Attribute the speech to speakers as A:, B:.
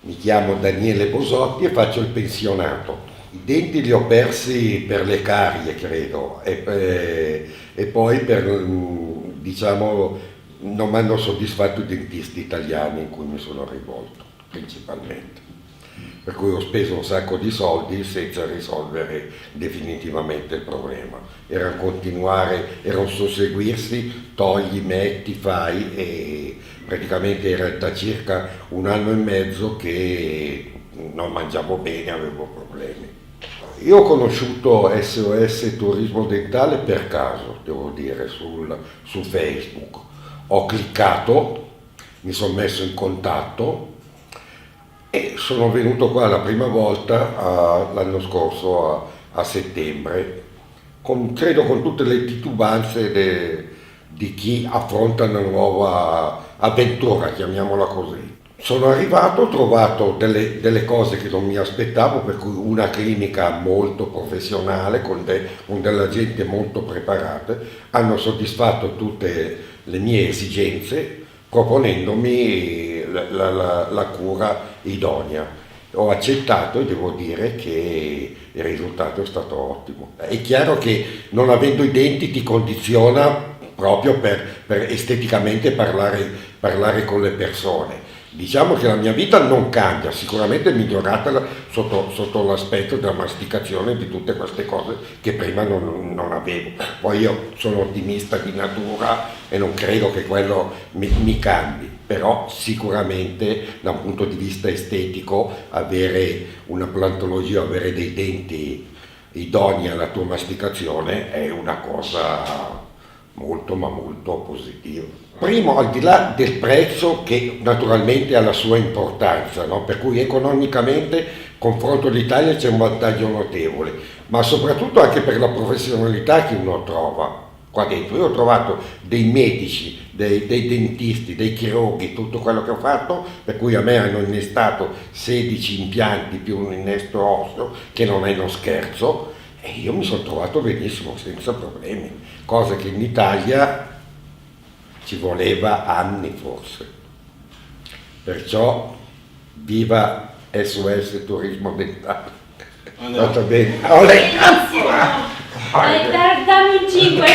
A: Mi chiamo Daniele Bosotti e faccio il pensionato. I denti li ho persi per le carie, credo, e poi diciamo, non mi hanno soddisfatto i dentisti italiani in cui mi sono rivolto, principalmente. Per cui ho speso un sacco di soldi senza risolvere definitivamente il problema. Era un continuare, era un susseguirsi, togli, metti, fai, e praticamente era da circa un anno e mezzo che non mangiavo bene, avevo problemi. Io ho conosciuto SOS Turismo Dentale per caso, devo dire, su Facebook. Ho cliccato, mi sono messo in contatto e sono venuto qua la prima volta l'anno scorso a settembre, credo con tutte le titubanze di chi affronta una nuova avventura, chiamiamola così. Sono arrivato, ho trovato delle cose che non mi aspettavo, per cui una clinica molto professionale, con della gente molto preparata, hanno soddisfatto tutte le mie esigenze proponendomi la cura idonea. Ho accettato e devo dire che il risultato è stato ottimo. È chiaro che non avendo i denti ti condiziona proprio per esteticamente parlare con le persone. Diciamo che la mia vita non cambia, sicuramente è migliorata sotto l'aspetto della masticazione e di tutte queste cose che prima non avevo. Poi io sono ottimista di natura e non credo che quello mi cambi, però sicuramente da un punto di vista estetico avere una plantologia, avere dei denti idonei alla tua masticazione è una cosa molto ma molto positiva. Primo, al di là del prezzo che naturalmente ha la sua importanza, no? Per cui economicamente, confronto all'Italia c'è un vantaggio notevole, ma soprattutto anche per la professionalità che uno trova qua dentro. Io ho trovato dei medici, dei dentisti, dei chirurghi, tutto quello che ho fatto, per cui a me hanno innestato 16 impianti più un innesto osseo, che non è uno scherzo, e io mi sono trovato benissimo, senza problemi, cosa che in Italia ci voleva anni forse. Perciò viva SOS Turismo Dentale. Va bene.
B: Dammi un 5.